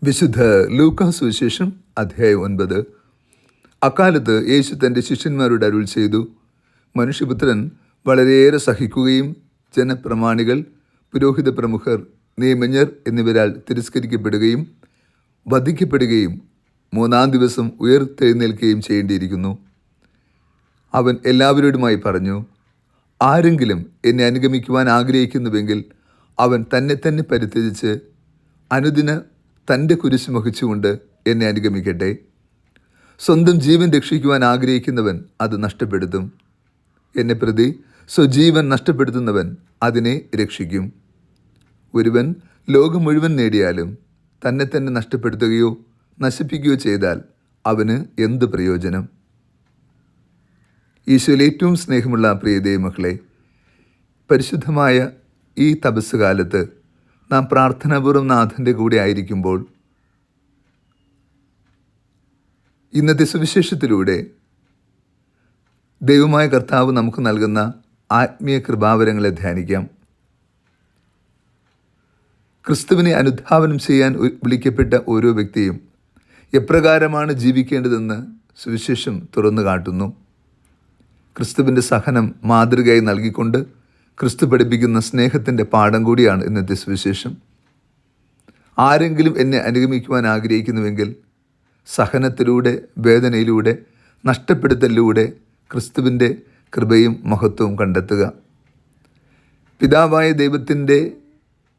വിശുദ്ധ ലൂക്കാസ് സുവിശേഷം അധ്യായം 9. അക്കാലത്ത് യേശു തൻ്റെ ശിഷ്യന്മാരോട് അരുൾ ചെയ്തു, മനുഷ്യപുത്രൻ വളരെയേറെ സഹിക്കുകയും ജനപ്രമാണികൾ, പുരോഹിത പ്രമുഖർ, നിയമജ്ഞർ എന്നിവരാൽ തിരസ്കരിക്കപ്പെടുകയും വധിക്കപ്പെടുകയും 3-ാം ദിവസം ഉയർത്തെഴുന്നേൽക്കുകയും ചെയ്യേണ്ടിയിരിക്കുന്നു. അവൻ എല്ലാവരോടുമായി പറഞ്ഞു, ആരെങ്കിലും എന്നെ അനുഗമിക്കുവാൻ ആഗ്രഹിക്കുന്നുവെങ്കിൽ അവൻ തന്നെ പരിത്യജിച്ച് അനുദിന തൻ്റെ കുരിശ് വഹിച്ചുകൊണ്ട് എന്നെ അനുഗമിക്കട്ടെ. സ്വന്തം ജീവൻ രക്ഷിക്കുവാൻ ആഗ്രഹിക്കുന്നവൻ അത് നഷ്ടപ്പെടുത്തും. എന്നെ പ്രതി സ്വജീവൻ നഷ്ടപ്പെടുത്തുന്നവൻ അതിനെ രക്ഷിക്കും. ഒരുവൻ ലോകം മുഴുവൻ നേടിയാലും തന്നെ നഷ്ടപ്പെടുത്തുകയോ നശിപ്പിക്കുകയോ ചെയ്താൽ അവന് എന്ത് പ്രയോജനം? ഈശോയിൽ ഏറ്റവും സ്നേഹമുള്ള പ്രിയ ദൈവമക്കളെ, പരിശുദ്ധമായ ഈ തപസ് കാലത്ത് നാം പ്രാർത്ഥനാപൂർവ്വം നാഥൻ്റെ കൂടെ ആയിരിക്കുമ്പോൾ ഇന്നത്തെ സുവിശേഷത്തിലൂടെ ദൈവമായ കർത്താവ് നമുക്ക് നൽകുന്ന ആത്മീയ കൃപാവരങ്ങളെ ധ്യാനിക്കാം. ക്രിസ്തുവിനെ അനുധാവനം ചെയ്യാൻ വിളിക്കപ്പെട്ട ഓരോ വ്യക്തിയും എപ്രകാരമാണ് ജീവിക്കേണ്ടതെന്ന് സുവിശേഷം തുറന്നു കാട്ടുന്നു. ക്രിസ്തുവിൻ്റെ സഹനം മാതൃകയായി നൽകിക്കൊണ്ട് ക്രിസ്തു പഠിപ്പിക്കുന്ന സ്നേഹത്തിൻ്റെ പാഠം കൂടിയാണ് ഇന്നത്തെ സുവിശേഷം. ആരെങ്കിലും എന്നെ അനുഗമിക്കുവാൻ ആഗ്രഹിക്കുന്നുവെങ്കിൽ സഹനത്തിലൂടെ, വേദനയിലൂടെ, നഷ്ടപ്പെടുത്തലിലൂടെ ക്രിസ്തുവിൻ്റെ കൃപയും മഹത്വവും കണ്ടെത്തുക. പിതാവായ ദൈവത്തിൻ്റെ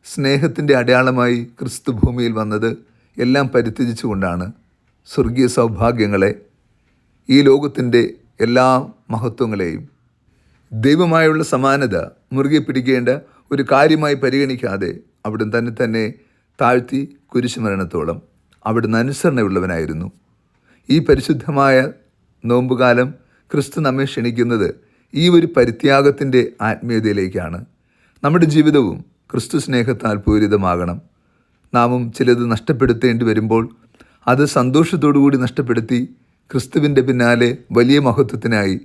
സ്നേഹത്തിൻ്റെ അടയാളമായി ക്രിസ്തു ഭൂമിയിൽ വന്നത് എല്ലാം പരിത്യജിച്ചുകൊണ്ടാണ്. സ്വർഗീയ സൗഭാഗ്യങ്ങളെ, ഈ ലോകത്തിൻ്റെ എല്ലാ മഹത്വങ്ങളെയും ദൈവമായുള്ള സമാനത മുറുകെ പിടിക്കേണ്ട ഒരു കാര്യമായി പരിഗണിക്കാതെ അവിടുന്ന് തന്നെ താഴ്ത്തി കുരിശുമരണത്തോളം അവിടുന്ന് അനുസരണയുള്ളവനായിരുന്നു. ഈ പരിശുദ്ധമായ നോമ്പുകാലം ക്രിസ്തു നമ്മെ ക്ഷണിക്കുന്നത് ഈ ഒരു പരിത്യാഗത്തിൻ്റെ ആത്മീയതയിലേക്കാണ്. നമ്മുടെ ജീവിതവും ക്രിസ്തു സ്നേഹത്താൽ പൂരിതമാകണം. നാമും ചിലത് നഷ്ടപ്പെടുത്തേണ്ടി വരുമ്പോൾ അത് സന്തോഷത്തോടു കൂടി നഷ്ടപ്പെടുത്തി ക്രിസ്തുവിൻ്റെ പിന്നാലെ വലിയ മഹത്വത്തിനായി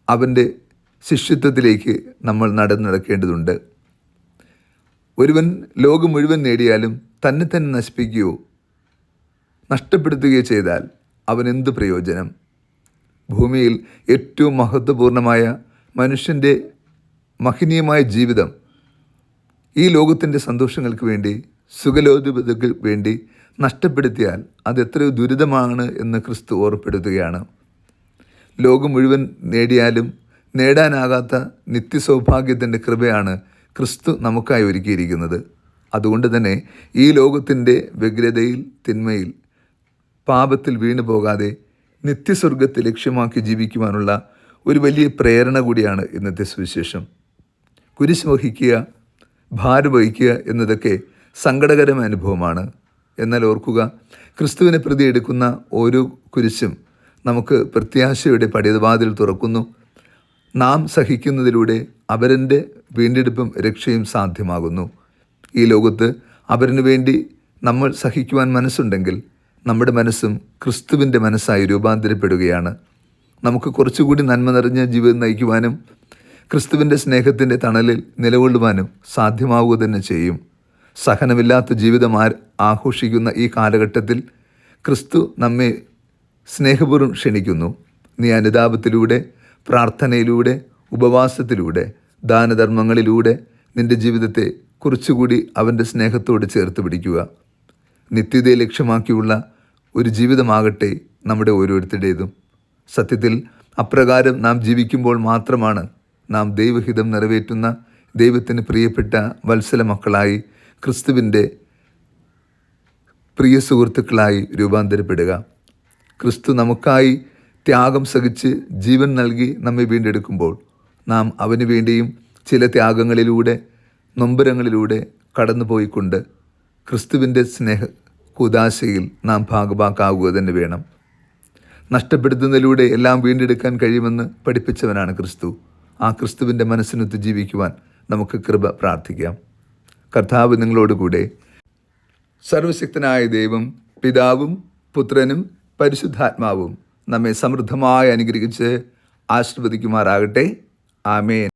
അവൻ്റെ ശിഷ്യത്വത്തിലേക്ക് നമ്മൾ നടക്കേണ്ടതുണ്ട്. ഒരുവൻ ലോകം മുഴുവൻ നേടിയാലും തന്നെ നശിപ്പിക്കുകയോ നഷ്ടപ്പെടുത്തുകയോ ചെയ്താൽ അവനെന്ത് പ്രയോജനം? ഭൂമിയിൽ ഏറ്റവും മഹത്വപൂർണമായ മനുഷ്യൻ്റെ മഹനീയമായ ജീവിതം ഈ ലോകത്തിൻ്റെ സന്തോഷങ്ങൾക്ക് വേണ്ടി, സുഖലോലുപതയ്ക്ക് വേണ്ടി നഷ്ടപ്പെടുത്തിയാൽ അത് എത്രയോ ദുരിതമാണ് എന്ന് ക്രിസ്തു ഓർപ്പെടുത്തുകയാണ്. ലോകം മുഴുവൻ നേടിയാലും നേടാനാകാത്ത നിത്യസൗഭാഗ്യത്തിൻ്റെ കൃപയാണ് ക്രിസ്തു നമുക്കായി ഒരുക്കിയിരിക്കുന്നത്. അതുകൊണ്ട് തന്നെ ഈ ലോകത്തിൻ്റെ വ്യഗ്രതയിൽ, തിന്മയിൽ, പാപത്തിൽ വീണു പോകാതെ നിത്യസ്വർഗത്തെ ലക്ഷ്യമാക്കി ജീവിക്കുവാനുള്ള ഒരു വലിയ പ്രേരണ കൂടിയാണ് ഇന്നത്തെ സുവിശേഷം. കുരിശ് വഹിക്കുക, ഭാരം വഹിക്കുക എന്നതൊക്കെ സങ്കടകരമായ അനുഭവമാണ്. എന്നാൽ ഓർക്കുക, ക്രിസ്തുവിനെ പ്രതി എടുക്കുന്ന ഓരോ കുരിശും നമുക്ക് പ്രത്യാശയുടെ പടിവാതിൽ തുറക്കുന്നു. നാം സഹിക്കുന്നതിലൂടെ അവരൻ്റെ വീണ്ടെടുപ്പും രക്ഷയും സാധ്യമാകുന്നു. ഈ ലോകത്ത് അവരിനു വേണ്ടി നമ്മൾ സഹിക്കുവാൻ മനസ്സുണ്ടെങ്കിൽ നമ്മുടെ മനസ്സും ക്രിസ്തുവിൻ്റെ മനസ്സായി രൂപാന്തരപ്പെടുകയാണ്. നമുക്ക് കുറച്ചുകൂടി നന്മ നിറഞ്ഞ ജീവിതം നയിക്കുവാനും ക്രിസ്തുവിൻ്റെ സ്നേഹത്തിൻ്റെ തണലിൽ നിലകൊള്ളുവാനും സാധ്യമാവുക തന്നെ ചെയ്യും. സഹനമില്ലാത്ത ജീവിതം ആഘോഷിക്കുന്ന ഈ കാലഘട്ടത്തിൽ ക്രിസ്തു നമ്മെ സ്നേഹപൂർവ്വം ക്ഷണിക്കുന്നു. നീ അനുതാപത്തിലൂടെ, പ്രാർത്ഥനയിലൂടെ, ഉപവാസത്തിലൂടെ, ദാനധർമ്മങ്ങളിലൂടെ നിൻ്റെ ജീവിതത്തെ കുറച്ചുകൂടി അവൻ്റെ സ്നേഹത്തോട് ചേർത്ത് പിടിക്കുക. നിത്യതയെ ലക്ഷ്യമാക്കിയുള്ള ഒരു ജീവിതമാകട്ടെ നമ്മുടെ ഓരോരുത്തരുടേതും. സത്യത്തിൽ അപ്രകാരം നാം ജീവിക്കുമ്പോൾ മാത്രമാണ് നാം ദൈവഹിതം നിറവേറ്റുന്ന, ദൈവത്തിന് പ്രിയപ്പെട്ട വത്സല മക്കളായി, ക്രിസ്തുവിൻ്റെ പ്രിയ സുഹൃത്തുക്കളായി രൂപാന്തരപ്പെടുക. ക്രിസ്തു നമുക്കായി ത്യാഗം സഹിച്ച് ജീവൻ നൽകി നമ്മെ വീണ്ടെടുക്കുമ്പോൾ നാം അവന് വേണ്ടിയും ചില ത്യാഗങ്ങളിലൂടെ, നൊമ്പരങ്ങളിലൂടെ കടന്നുപോയിക്കൊണ്ട് ക്രിസ്തുവിൻ്റെ സ്നേഹ കൂദാശയിൽ നാം ഭാഗഭാക്കാവുക തന്നെ വേണം. നഷ്ടപ്പെടുത്തുന്നതിലൂടെ എല്ലാം വീണ്ടെടുക്കാൻ കഴിയുമെന്ന് പഠിപ്പിച്ചവനാണ് ക്രിസ്തു. ആ ക്രിസ്തുവിൻ്റെ മനസ്സിനൊത്ത് ജീവിക്കുവാൻ നമുക്ക് കൃപ പ്രാർത്ഥിക്കാം. കർത്താവ് നിങ്ങളോടുകൂടെ. സർവശക്തനായ ദൈവം, പിതാവും പുത്രനും പരിശുദ്ധാത്മാവും നമ്മെ സമൃദ്ധമായി അനുഗ്രഹിച്ച് ആശീർവദിക്കുമാറാകട്ടെ. ആമേൻ.